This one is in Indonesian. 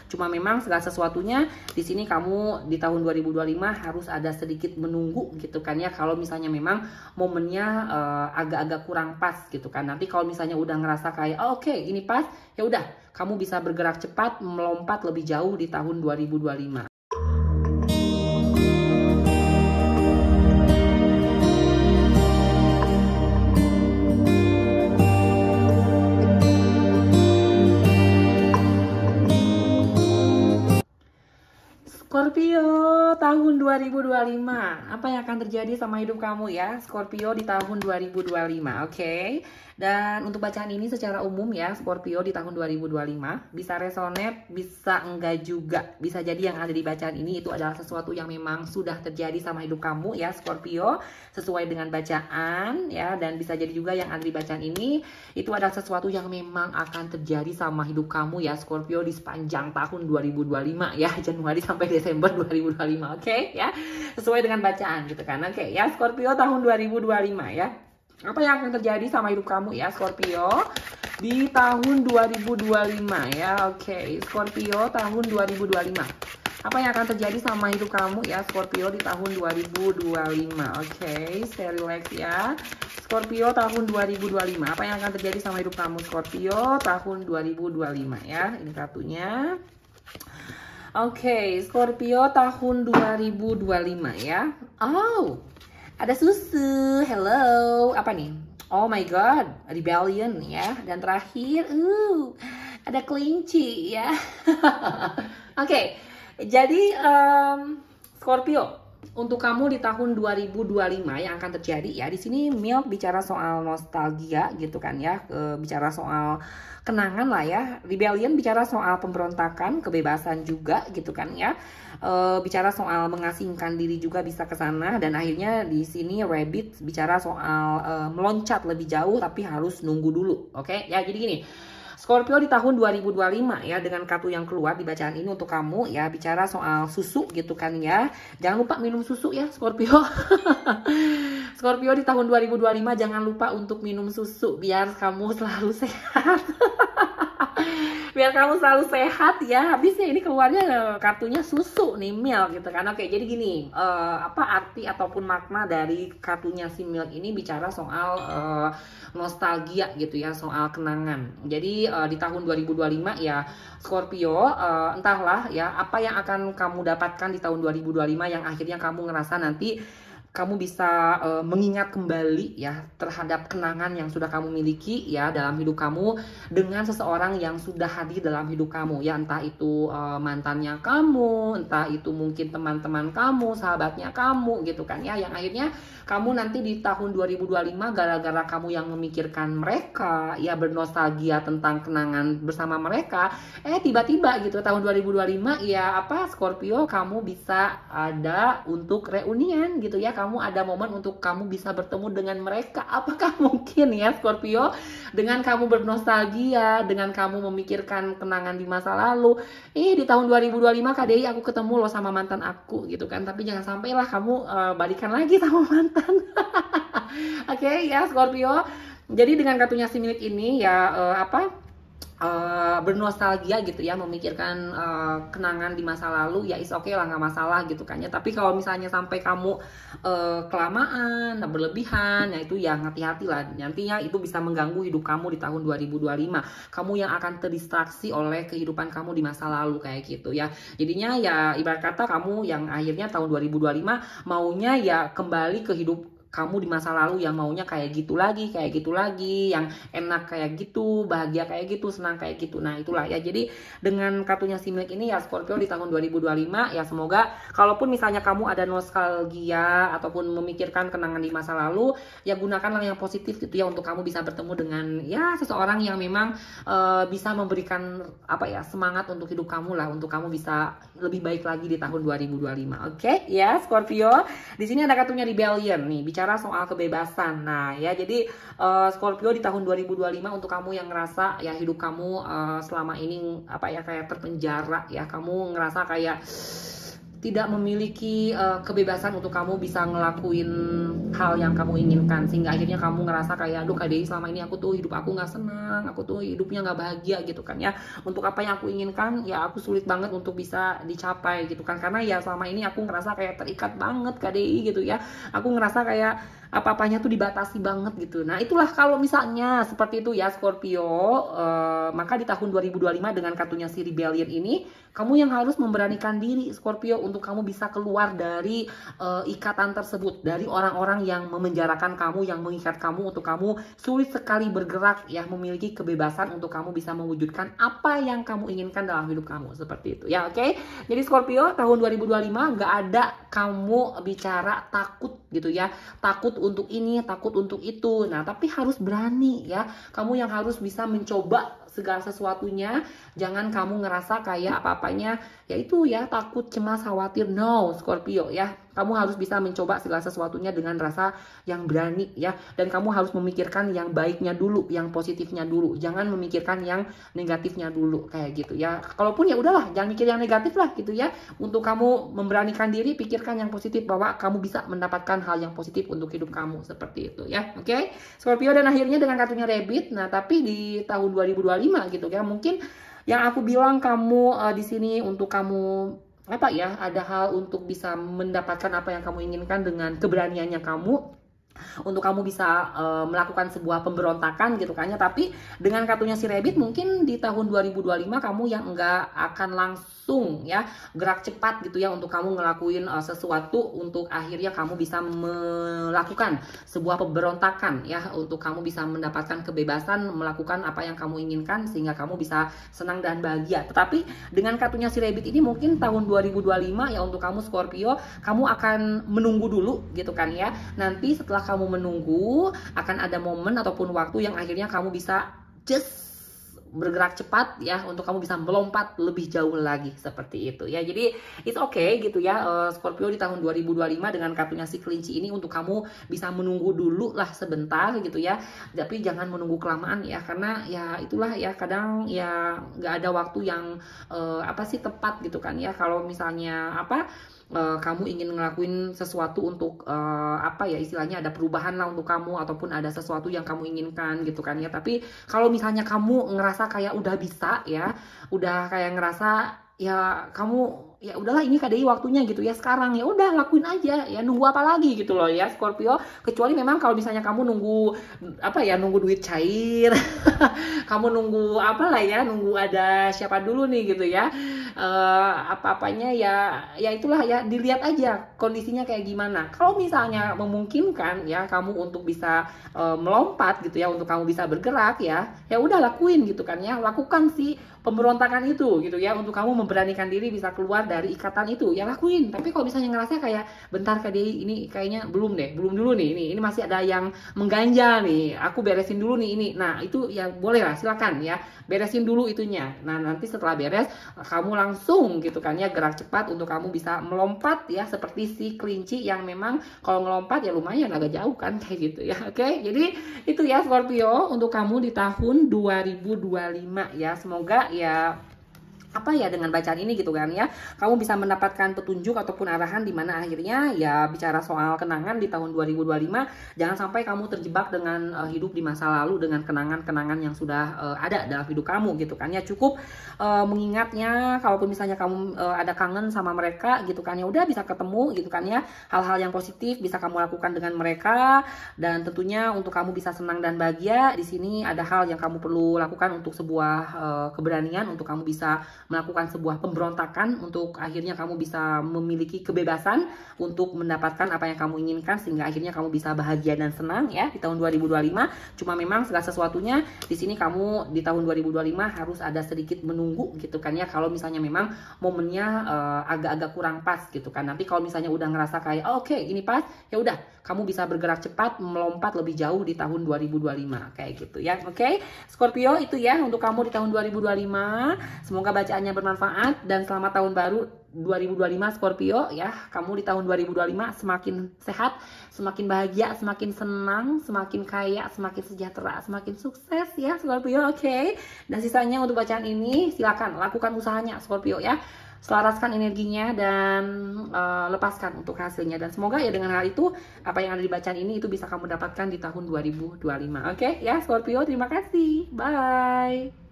Cuma memang segala sesuatunya di sini kamu di tahun 2025 harus ada sedikit menunggu gitu kan ya. Kalau misalnya memang momennya agak-agak kurang pas gitu kan. Nanti kalau misalnya udah ngerasa kayak oke, ini pas, ya udah kamu bisa bergerak cepat, melompat lebih jauh di tahun 2025. Scorpio tahun 2025, apa yang akan terjadi sama hidup kamu ya Scorpio di tahun 2025, oke? Dan untuk bacaan ini secara umum ya Scorpio di tahun 2025 bisa resonate, bisa enggak juga. Bisa jadi yang ada di bacaan ini itu adalah sesuatu yang memang sudah terjadi sama hidup kamu ya Scorpio, sesuai dengan bacaan ya. Dan bisa jadi juga yang ada di bacaan ini itu adalah sesuatu yang memang akan terjadi sama hidup kamu ya Scorpio di sepanjang tahun 2025 ya, Januari sampai Desember 2025, oke ya, sesuai dengan bacaan gitu kan. Oke ya Scorpio tahun 2025 ya, apa yang akan terjadi sama hidup kamu ya Scorpio di tahun 2025 ya. Oke, Scorpio tahun 2025, apa yang akan terjadi sama hidup kamu ya Scorpio di tahun 2025. Oke, stay relax ya Scorpio tahun 2025, apa yang akan terjadi sama hidup kamu Scorpio tahun 2025 ya. Ini kartunya. Oke, Scorpio tahun 2025 ya. Oh, ada susu. Hello. Apa nih? Oh my god, rebellion ya. Dan terakhir, ada kelinci ya. Oke, jadi Scorpio, untuk kamu di tahun 2025 yang akan terjadi ya, di sini Milk bicara soal nostalgia gitu kan ya, bicara soal kenangan lah ya. Rebellion bicara soal pemberontakan, kebebasan juga gitu kan ya. Bicara soal mengasingkan diri juga bisa ke sana. Dan akhirnya di sini Rabbit bicara soal meloncat lebih jauh tapi harus nunggu dulu. Oke? Ya, jadi gini. Scorpio di tahun 2025 ya, dengan kartu yang keluar di bacaan ini untuk kamu ya, bicara soal susu gitu kan ya. Jangan lupa minum susu ya Scorpio. Scorpio di tahun 2025 jangan lupa untuk minum susu biar kamu selalu sehat. Biar kamu selalu sehat ya. Habisnya ini keluarnya kartunya susu nih, Milk gitu kan. Oke, jadi gini, apa arti ataupun makna dari kartunya si Milk ini bicara soal nostalgia gitu ya, soal kenangan. Jadi di tahun 2025 ya Scorpio, entahlah ya apa yang akan kamu dapatkan di tahun 2025 yang akhirnya kamu ngerasa nanti kamu bisa mengingat kembali ya terhadap kenangan yang sudah kamu miliki ya dalam hidup kamu dengan seseorang yang sudah hadir dalam hidup kamu ya, entah itu mantannya kamu, entah itu mungkin teman-teman kamu, sahabatnya kamu gitu kan ya, yang akhirnya kamu nanti di tahun 2025 gara-gara kamu yang memikirkan mereka ya, bernostalgia tentang kenangan bersama mereka, tiba-tiba gitu tahun 2025 ya apa Scorpio kamu bisa ada untuk reunian gitu ya, kamu ada momen untuk kamu bisa bertemu dengan mereka. Apakah mungkin ya Scorpio, dengan kamu bernostalgia, dengan kamu memikirkan kenangan di masa lalu, di tahun 2025 KDI aku ketemu loh sama mantan aku gitu kan, tapi jangan sampailah kamu balikan lagi sama mantan. Oke ya Scorpio, jadi dengan kartunya si Milik ini ya bernostalgia gitu ya, memikirkan kenangan di masa lalu ya, is oke lah, nggak masalah gitu kan ya. Tapi kalau misalnya sampai kamu kelamaan, berlebihan, ya itu ya hati-hati lah, nantinya itu bisa mengganggu hidup kamu di tahun 2025. Kamu yang akan terdistraksi oleh kehidupan kamu di masa lalu kayak gitu ya. Jadinya ya ibarat kata kamu yang akhirnya tahun 2025 maunya ya kembali ke hidup kamu di masa lalu yang maunya kayak gitu lagi, yang enak kayak gitu, bahagia kayak gitu, senang kayak gitu. Nah itulah ya, jadi dengan kartunya si Milik ini ya Scorpio di tahun 2025 ya, semoga kalaupun misalnya kamu ada nostalgia ataupun memikirkan kenangan di masa lalu, ya gunakanlah yang positif gitu ya, untuk kamu bisa bertemu dengan ya seseorang yang memang bisa memberikan apa ya, semangat untuk hidup kamu lah, untuk kamu bisa lebih baik lagi di tahun 2025. Oke ya Scorpio, di sini ada kartunya Rebellion nih, bicara soal kebebasan. Nah ya, jadi Scorpio di tahun 2025 untuk kamu yang ngerasa ya hidup kamu selama ini apa ya kayak terpenjara ya, kamu ngerasa kayak tidak memiliki kebebasan untuk kamu bisa ngelakuin hal yang kamu inginkan, sehingga akhirnya kamu ngerasa kayak aduh Kak Dei, selama ini aku tuh hidup aku nggak senang, aku tuh hidupnya nggak bahagia gitu kan ya. Untuk apa yang aku inginkan ya aku sulit banget untuk bisa dicapai gitu kan, karena ya selama ini aku ngerasa kayak terikat banget Kak Dei gitu ya. Aku ngerasa kayak apa-apanya tuh dibatasi banget gitu. Nah itulah kalau misalnya seperti itu ya Scorpio, maka di tahun 2025 dengan kartunya si Rebellion ini, kamu yang harus memberanikan diri Scorpio untuk kamu bisa keluar dari ikatan tersebut, dari orang-orang yang memenjarakan kamu, yang mengikat kamu untuk kamu sulit sekali bergerak ya, memiliki kebebasan untuk kamu bisa mewujudkan apa yang kamu inginkan dalam hidup kamu, seperti itu ya. Oke, jadi Scorpio tahun 2025 nggak ada kamu bicara takut gitu ya, takut untuk ini, takut untuk itu. Nah, tapi harus berani ya. Kamu yang harus bisa mencoba segala sesuatunya. Jangan kamu ngerasa kayak apa-apanya yaitu ya takut, cemas, khawatir. No, Scorpio ya. Kamu harus bisa mencoba segala sesuatunya dengan rasa yang berani ya. Dan kamu harus memikirkan yang baiknya dulu, yang positifnya dulu. Jangan memikirkan yang negatifnya dulu kayak gitu ya. Kalaupun ya udahlah, jangan mikir yang negatif lah gitu ya. Untuk kamu memberanikan diri, pikirkan yang positif bahwa kamu bisa mendapatkan hal yang positif untuk hidup kamu, seperti itu ya. Oke, Scorpio, dan akhirnya dengan kartunya Rabbit. Nah, tapi di tahun 2025 gitu ya, mungkin yang aku bilang kamu di sini untuk kamu apa ya, ada hal untuk bisa mendapatkan apa yang kamu inginkan dengan keberaniannya kamu, untuk kamu bisa melakukan sebuah pemberontakan gitu kan ya. Tapi dengan kartunya si Rabbit, mungkin di tahun 2025 kamu yang enggak akan langsung ya gerak cepat gitu ya untuk kamu ngelakuin sesuatu untuk akhirnya kamu bisa melakukan sebuah pemberontakan ya, untuk kamu bisa mendapatkan kebebasan melakukan apa yang kamu inginkan sehingga kamu bisa senang dan bahagia. Tetapi dengan kartunya si Rabbit ini, mungkin tahun 2025 ya untuk kamu Scorpio, kamu akan menunggu dulu gitu kan ya. Nanti setelah kamu menunggu, akan ada momen ataupun waktu yang akhirnya kamu bisa just bergerak cepat ya, untuk kamu bisa melompat lebih jauh lagi, seperti itu ya. Jadi it's okay gitu ya Scorpio di tahun 2025 dengan kartunya si kelinci ini, untuk kamu bisa menunggu dulu lah sebentar gitu ya. Tapi jangan menunggu kelamaan ya, karena ya itulah ya, kadang ya nggak ada waktu yang apa sih tepat gitu kan ya. Kalau misalnya apa kamu ingin ngelakuin sesuatu untuk apa ya istilahnya, ada perubahan lah untuk kamu, ataupun ada sesuatu yang kamu inginkan gitu kan ya. Tapi kalau misalnya kamu ngerasa kayak udah bisa ya, udah kayak ngerasa ya kamu ya udahlah ini Kak Dei waktunya gitu ya sekarang, ya udah lakuin aja ya, nunggu apa lagi gitu loh ya Scorpio. Kecuali memang kalau misalnya kamu nunggu apa ya, nunggu duit cair kamu nunggu apa lah ya, nunggu ada siapa dulu nih gitu ya, apa-apanya ya itulah ya, dilihat aja kondisinya kayak gimana. Kalau misalnya memungkinkan ya kamu untuk bisa melompat gitu ya, untuk kamu bisa bergerak ya udah lakuin gitu kan ya, lakukan sih pemberontakan itu gitu ya, untuk kamu memberanikan diri bisa keluar dari ikatan itu ya, lakuin. Tapi kalau misalnya ngerasa kayak bentar Kak Dei ini kayaknya belum dulu nih, ini masih ada yang mengganjal nih, aku beresin dulu nih ini, nah itu ya boleh lah, silakan ya beresin dulu itunya. Nah nanti setelah beres kamu langsung gitu kan ya gerak cepat untuk kamu bisa melompat ya, seperti si kelinci yang memang kalau ngelompat ya lumayan agak jauh kan kayak gitu ya. Oke, jadi itu ya Scorpio untuk kamu di tahun 2025 ya. Semoga ya apa ya dengan bacaan ini gitu kan ya, kamu bisa mendapatkan petunjuk ataupun arahan di mana akhirnya ya bicara soal kenangan di tahun 2025, jangan sampai kamu terjebak dengan hidup di masa lalu dengan kenangan-kenangan yang sudah ada dalam hidup kamu gitu kan ya. Cukup mengingatnya, kalaupun misalnya kamu ada kangen sama mereka gitu kan ya, udah bisa ketemu gitu kan ya, hal-hal yang positif bisa kamu lakukan dengan mereka. Dan tentunya untuk kamu bisa senang dan bahagia, di sini ada hal yang kamu perlu lakukan untuk sebuah keberanian, untuk kamu bisa melakukan sebuah pemberontakan, untuk akhirnya kamu bisa memiliki kebebasan untuk mendapatkan apa yang kamu inginkan, sehingga akhirnya kamu bisa bahagia dan senang ya di tahun 2025. Cuma memang segala sesuatunya di sini kamu di tahun 2025 harus ada sedikit menunggu gitu kan ya, kalau misalnya memang momennya agak-agak kurang pas gitu kan. Nanti kalau misalnya udah ngerasa kayak oke, ini pas, ya udah kamu bisa bergerak cepat melompat lebih jauh di tahun 2025 kayak gitu ya. Oke, Scorpio itu ya untuk kamu di tahun 2025. Semoga bacaannya bermanfaat dan selamat tahun baru 2025 Scorpio ya. Kamu di tahun 2025 semakin sehat, semakin bahagia, semakin senang, semakin kaya, semakin sejahtera, semakin sukses ya Scorpio. Oke. Dan sisanya untuk bacaan ini silakan lakukan usahanya Scorpio ya. selaraskan energinya dan lepaskan untuk hasilnya. Dan semoga ya dengan hal itu, apa yang ada di bacaan ini itu bisa kamu dapatkan di tahun 2025. Oke ya Scorpio, terima kasih. Bye.